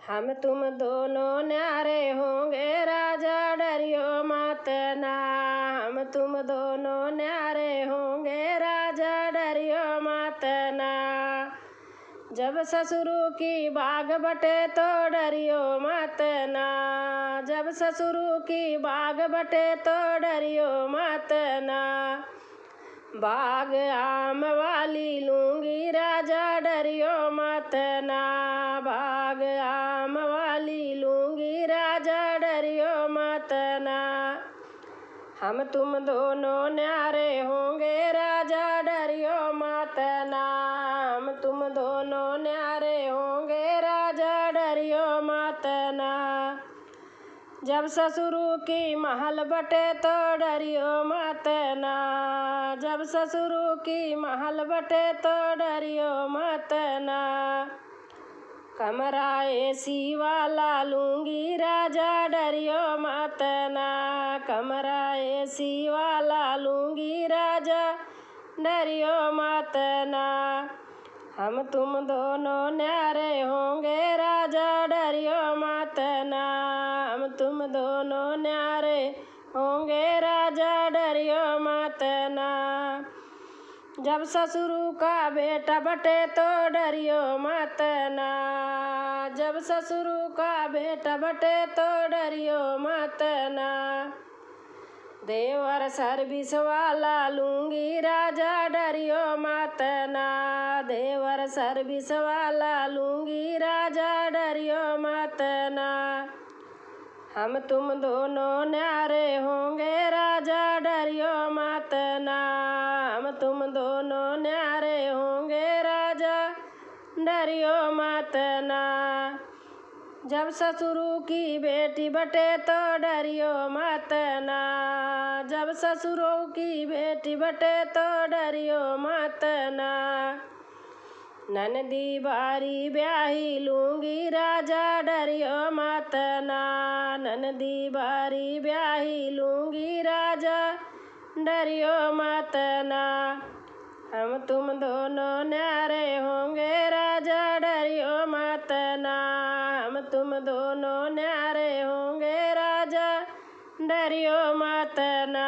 हम तुम दोनों न्यारे होंगे राजा डरियो मत ना। हम तुम दोनों न्यारे होंगे राजा डरियो मत ना। जब ससुरु की बाग बटे तो डरियो मत ना। जब ससुरु की बाग बटे तो डरियो मत ना। बाग आम वाली लूंगी राजा डरियो मत ना। बाग आम वाली लूंगी राजा डरियो मत ना। हम तुम दोनों न्यारे होंगे राजा डरियो मत ना। हम तुम दोनों न्यारे होंगे राजा डरियो मत ना। जब ससुरु की महल बटे तो डरियो मत ना। जब ससुरु की महल बटे तो डरियो मत ना। कमरा एसी वाला लूंगी राजा डरियो मत ना। कमरा एसी वाला लूंगी राजा डरियो मत ना। हम तुम दोनों न्यारे होंगे राजा डरियो मत ना। हम तुम दोनों न्यारे होंगे राजा डरियो मत ना। जब ससुरु का बेटा बटे तो डरियो मत ना। जब ससुरु का बेटा बटे तो डरियो मत ना। देवर सर्विस वाला लूंगी राजा डरियो मत ना। देवर सर्विस वाला लूंगी राजा डरियो मत ना। हम तुम दोनों न्यारे होंगे राजा डरियो मत ना। हम तुम दोनों न्यारे होंगे राजा डरियो मत ना। जब ससुरु की बेटी बटे तो डरियो मत ना। जब ससुरु की बेटी बटे तो डरियो मत ना। ननदी बारी ब्याही लूंगी राजा डरियो मत ना। ननदी बारी ब्याही लूंगी राजा डरियो मत ना। हम तुम दोनों न्यारे होंगे राजा डरियो मत ना। हम तुम दोनों न्यारे होंगे राजा डरियो मत ना।